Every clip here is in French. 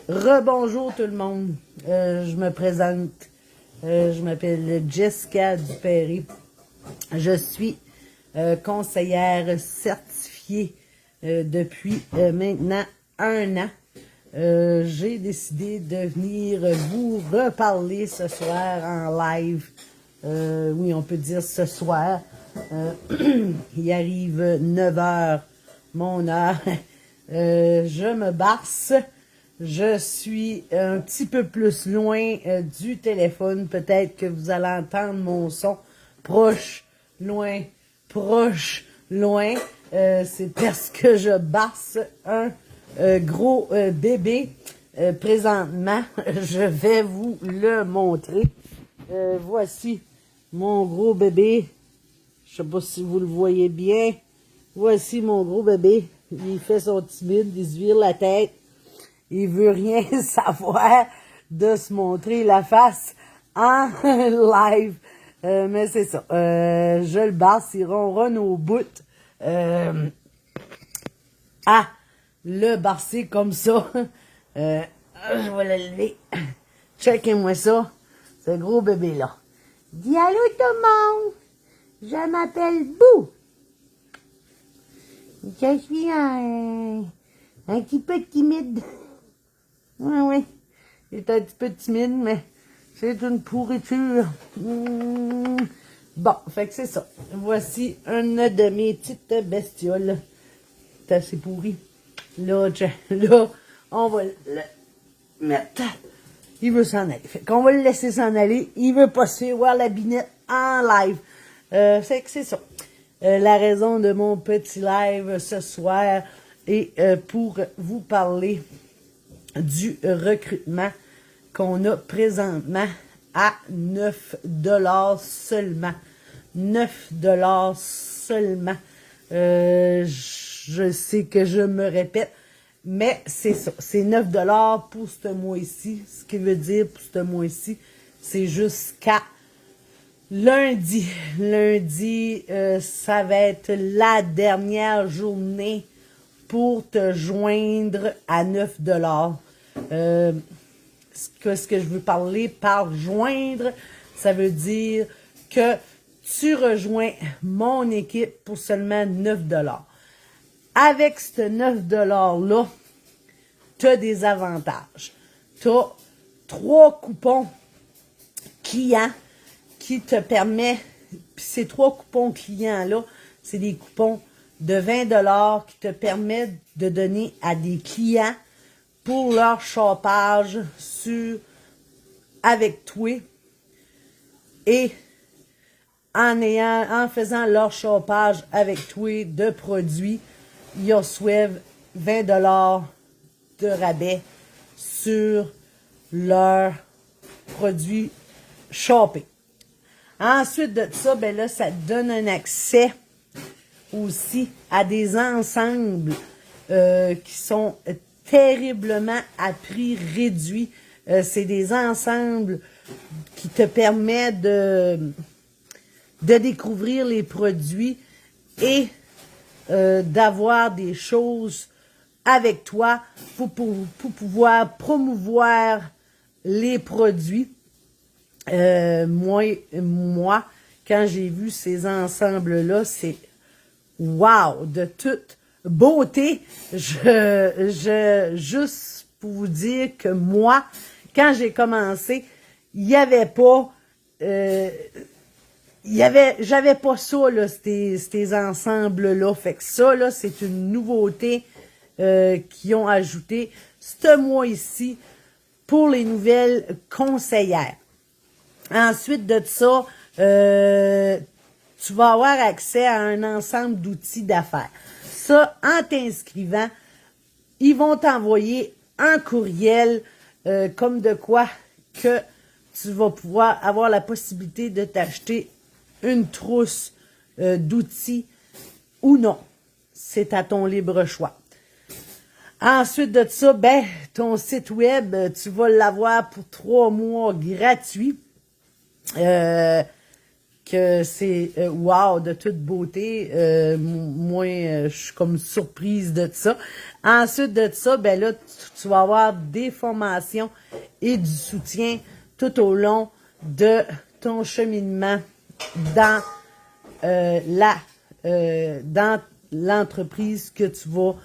Rebonjour tout le monde. Je me présente. Je m'appelle Jessica Dupéry. Je suis conseillère certifiée depuis maintenant 1 an. J'ai décidé de venir vous reparler ce soir en live. Oui, on peut dire ce soir. Il arrive 9 heures, mon heure. Je me barce. Je suis un petit peu plus loin du téléphone. Peut-être que vous allez entendre mon son proche, loin, proche, loin. C'est parce que je barce un gros bébé. Présentement, je vais vous le montrer. Voici mon gros bébé. Je sais pas si vous le voyez bien. Voici mon gros bébé. Il fait son timide, il se vire la tête. Il veut rien savoir de se montrer la face en live. Mais c'est ça. Je le basse, il ronronne au bout. Le barcer comme ça. Je vais le lever. Checkez-moi ça. Ce gros bébé-là. Dis allô tout le monde. Je m'appelle Bou. Je suis un petit peu timide. Oui. Il est un petit peu timide, mais c'est une pourriture. Bon, fait que c'est ça. Voici une de mes petites bestioles. C'est assez pourri. Là, on va le mettre. Il veut s'en aller. Fait qu'on va le laisser s'en aller. Il veut pas se faire voir la binette en live. Fait que c'est ça. La raison de mon petit live ce soir est pour vous parler du recrutement qu'on a présentement à 9 $ seulement. 9 $ seulement. Je sais que je me répète, mais c'est ça. C'est 9 $ pour ce mois-ci. Ce qui veut dire pour ce mois-ci, c'est jusqu'à lundi. Lundi, ça va être la dernière journée pour te joindre à 9 $. Ce que je veux parler par joindre, ça veut dire que tu rejoins mon équipe pour seulement 9 $. Avec ce 9 $-là, tu as des avantages. Tu as 3 coupons clients qui te permettent, puis ces 3 coupons clients-là, c'est des coupons de 20 $ qui te permettent de donner à des clients pour leur shoppage avec toi et en faisant leur shoppage avec toi de produits, ils reçoivent 20 $ de rabais sur leurs produits shoppés. Ensuite de ça, ben là, ça te donne un accès aussi à des ensembles qui sont terriblement à prix réduit. C'est des ensembles qui te permettent de découvrir les produits et d'avoir des choses avec toi pour pouvoir promouvoir les produits. Moi, quand j'ai vu ces ensembles-là, c'est wow, de toute beauté. Juste pour vous dire que moi, quand j'ai commencé, il y avait pas, j'avais pas ça, là, ces ensembles-là. Fait que ça, là, c'est une nouveauté qu'ils ont ajouté ce mois-ci pour les nouvelles conseillères. Ensuite de ça, tu vas avoir accès à un ensemble d'outils d'affaires. Ça, en t'inscrivant, ils vont t'envoyer un courriel comme de quoi que tu vas pouvoir avoir la possibilité de t'acheter une trousse d'outils ou non. C'est à ton libre choix. Ensuite de ça, ben, ton site web, tu vas l'avoir pour 3 mois gratuits. que c'est wow, de toute beauté. Moi, je suis comme surprise de ça. Ensuite de ça, ben là, tu vas avoir des formations et du soutien tout au long de ton cheminement dans dans l'entreprise que tu vas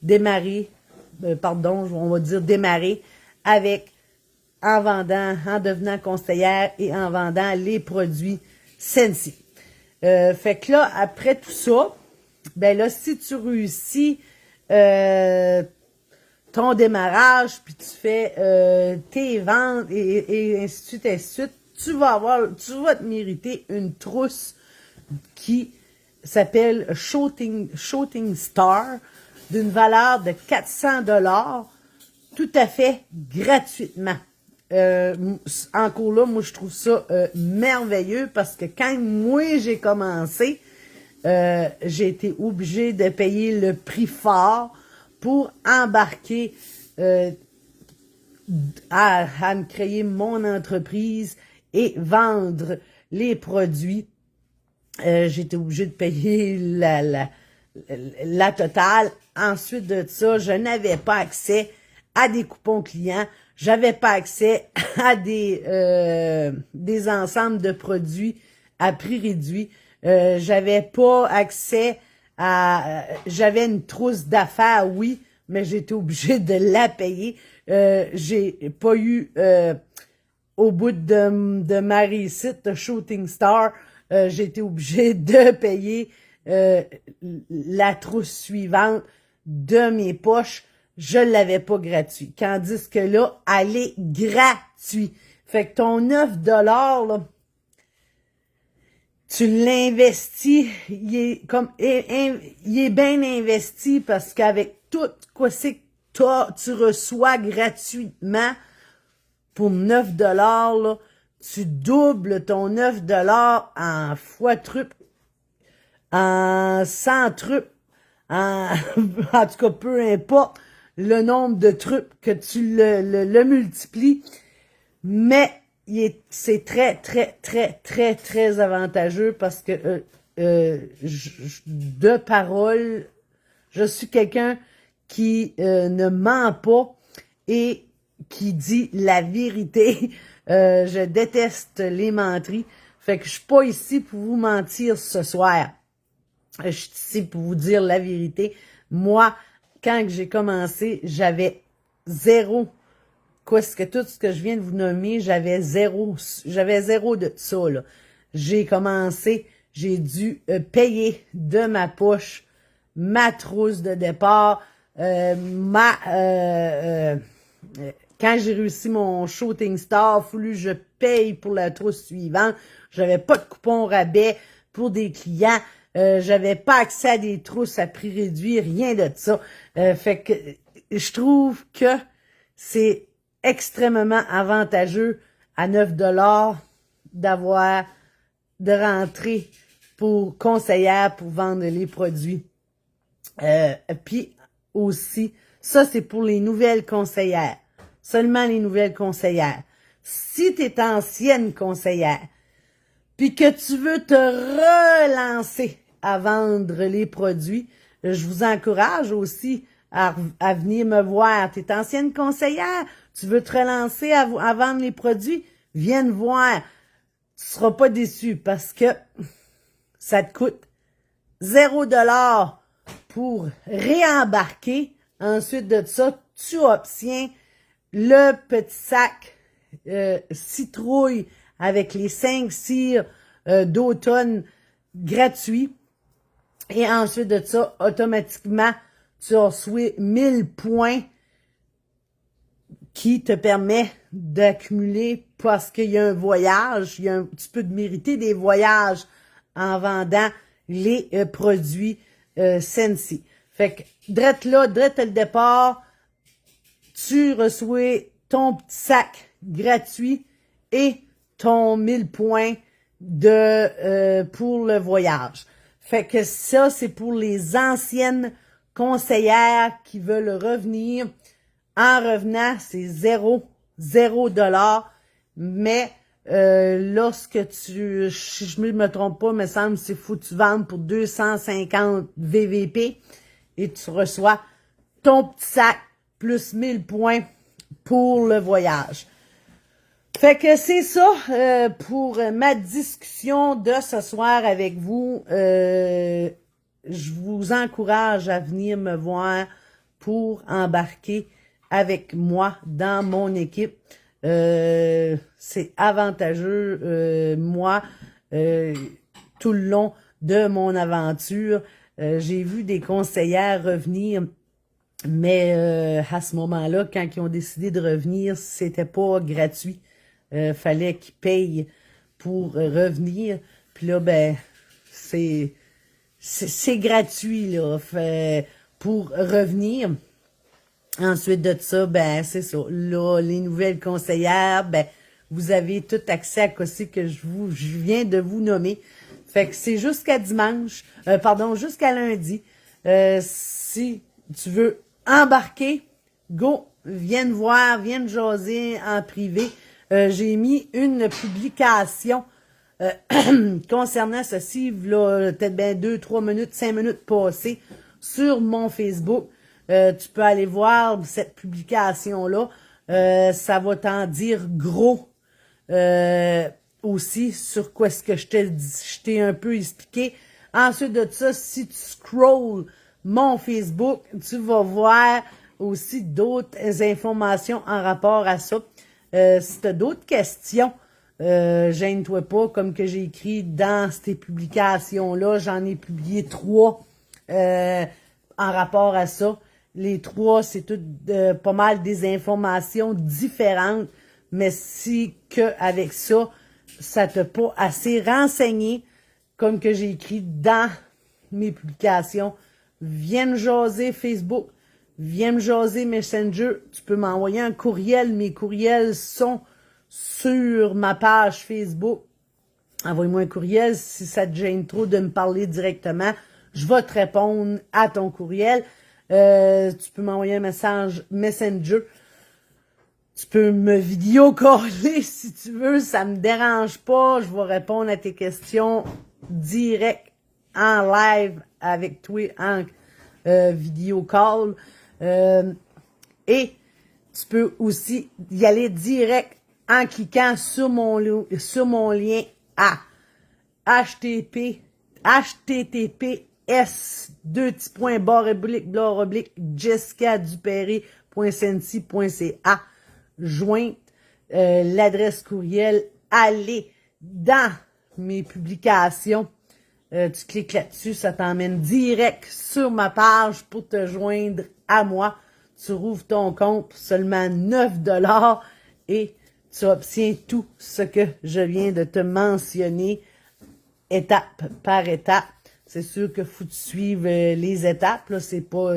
démarrer avec en devenant conseillère et en vendant les produits Scentsy. Fait que là, après tout ça, ben là, si tu réussis ton démarrage, puis tu fais tes ventes et ainsi de suite, ainsi de suite, tu vas te mériter une trousse qui s'appelle Shooting Star d'une valeur de 400 $ tout à fait gratuitement. Encore là, moi je trouve ça merveilleux parce que quand moi j'ai commencé, j'ai été obligée de payer le prix fort pour embarquer à me créer mon entreprise et vendre les produits. J'étais obligée de payer la totale. Ensuite de ça, je n'avais pas accès à des coupons clients. J'avais pas accès à des ensembles de produits à prix réduit. J'avais pas accès j'avais une trousse d'affaires, oui, mais j'étais obligée de la payer. J'ai pas eu au bout de ma réussite Shooting Star, j'ai été obligée de payer la trousse suivante de mes poches. Je l'avais pas gratuit. Tandis que là, elle est gratuite. Fait que ton 9 $, là, tu l'investis, il est bien investi parce qu'avec tout quoi c'est que tu reçois gratuitement pour 9 $, là, tu doubles ton 9 $ en fois trup, en 100 trup, en tout cas, peu importe le nombre de trucs que tu le multiplies, mais c'est très, très, très, très, très avantageux parce que de parole, je suis quelqu'un qui ne ment pas et qui dit la vérité. Je déteste les menteries. Fait que je suis pas ici pour vous mentir ce soir. Je suis ici pour vous dire la vérité. Moi, quand j'ai commencé, j'avais zéro. Tout ce que je viens de vous nommer, j'avais zéro de ça, là. J'ai commencé, j'ai dû payer de ma poche ma trousse de départ, quand j'ai réussi mon Shooting Star, il fallu que je paye pour la trousse suivante. J'avais pas de coupon rabais pour des clients. J'avais pas accès à des trousses à prix réduit, rien de ça. Fait que je trouve que c'est extrêmement avantageux à 9 $ de rentrer pour conseillère pour vendre les produits. Puis aussi, ça c'est pour les nouvelles conseillères. Seulement les nouvelles conseillères. Si tu es ancienne conseillère, puis que tu veux te relancer à vendre les produits, je vous encourage aussi à venir me voir. Tu es ancienne conseillère, tu veux te relancer à vendre les produits, viens me voir. Tu seras pas déçu parce que ça te coûte 0 $ pour réembarquer. Ensuite de ça, tu obtiens le petit sac citrouille avec les 5 cires d'automne gratuits. Et ensuite de ça, automatiquement, tu reçois 1000 points qui te permet d'accumuler parce qu'il y a un voyage, tu peux te mériter des voyages en vendant les produits Scentsy. Fait que, drette le départ, tu reçois ton petit sac gratuit et ton 1000 points pour le voyage. Fait que ça, c'est pour les anciennes conseillères qui veulent revenir. En revenant, c'est 0 $, mais lorsque si je me trompe pas, me semble, c'est faut que tu vendes pour 250 VVP et tu reçois ton petit sac plus 1000 points pour le voyage. Fait que c'est ça pour ma discussion de ce soir avec vous. Je vous encourage à venir me voir pour embarquer avec moi dans mon équipe. C'est avantageux, moi, tout le long de mon aventure. J'ai vu des conseillères revenir, mais à ce moment-là, quand ils ont décidé de revenir, c'était pas gratuit. Fallait qu'ils payent pour revenir. Puis là, ben, c'est gratuit, là, pour revenir. Ensuite de ça, ben, c'est ça. Là, les nouvelles conseillères, ben, vous avez tout accès à ce que je viens de vous nommer. Fait que c'est jusqu'à dimanche, jusqu'à lundi. Si tu veux embarquer, go, viens voir, viens jaser en privé. J'ai mis une publication concernant ceci, là, peut-être bien 2, 3 minutes, 5 minutes passées sur mon Facebook. Tu peux aller voir cette publication-là. Ça va t'en dire gros aussi sur quoi est-ce que je t'ai un peu expliqué. Ensuite de ça, si tu scrolls mon Facebook, tu vas voir aussi d'autres informations en rapport à ça. Si tu as d'autres questions, gêne-toi pas, comme que j'ai écrit dans ces publications-là. J'en ai publié 3 en rapport à ça. Les 3, c'est tout pas mal des informations différentes, mais si que avec ça, ça t'a pas assez renseigné, comme que j'ai écrit dans mes publications, viens me jaser Facebook, viens me jaser Messenger, tu peux m'envoyer un courriel, mes courriels sont sur ma page Facebook. Envoie-moi un courriel si ça te gêne trop de me parler directement, je vais te répondre à ton courriel. Tu peux m'envoyer un message Messenger. Tu peux me vidéo-caller si tu veux, ça me dérange pas. Je vais répondre à tes questions direct en live avec toi en vidéo-call. Et tu peux aussi y aller direct en cliquant sur mon lien à https://jessicadupéry.sensi.ca jointe l'adresse courriel, allez dans mes publications, tu cliques là-dessus, ça t'emmène direct sur ma page pour te joindre à moi. Tu rouvres ton compte pour seulement 9$ et tu obtiens tout ce que je viens de te mentionner étape par étape. C'est sûr que faut que tu suives les étapes, là, c'est pas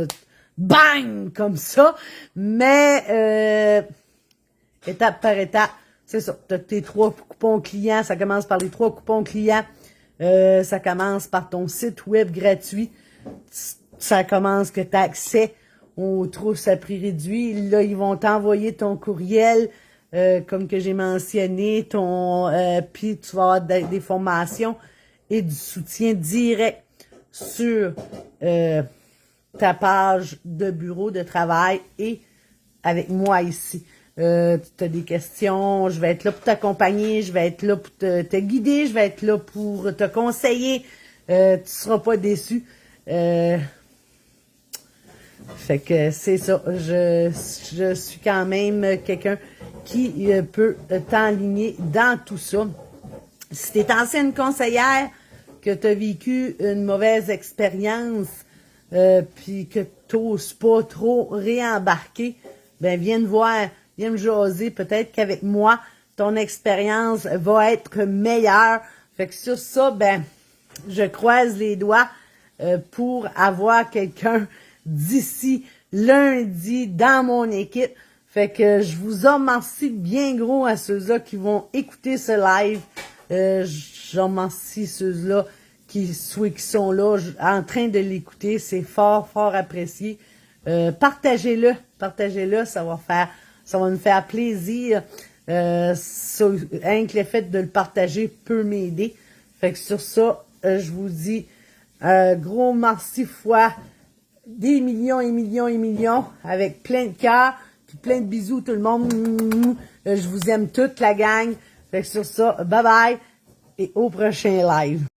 bang comme ça, mais étape par étape, c'est ça. Tu as tes 3 coupons clients, ça commence par les 3 coupons clients, ça commence par ton site web gratuit, ça commence que tu as accès aux trousses à prix réduit, là ils vont t'envoyer ton courriel, comme que j'ai mentionné, puis tu vas avoir des formations et du soutien direct sur ta page de bureau de travail et avec moi ici. Tu as des questions, je vais être là pour t'accompagner, je vais être là pour te guider, je vais être là pour te conseiller. Tu seras pas déçu. Fait que c'est ça. Je suis quand même quelqu'un qui peut t'enligner dans tout ça. Si tu es ancienne conseillère, que tu as vécu une mauvaise expérience, puis que tu n'oses pas trop réembarquer, ben viens me voir, viens me jaser. Peut-être qu'avec moi, ton expérience va être meilleure. Fait que sur ça, ben, je croise les doigts pour avoir quelqu'un d'ici lundi dans mon équipe. Fait que je vous remercie bien gros à ceux-là qui vont écouter ce live. Je remercie ceux-là qui sont là en train de l'écouter. C'est fort, fort apprécié. Partagez-le, ça va me faire plaisir. Rien que le fait de le partager peut m'aider. Fait que sur ça, je vous dis gros merci fois des millions et millions et millions avec plein de cœur, puis plein de bisous tout le monde. Je vous aime toute la gang. Fait que sur ça, bye bye et au prochain live.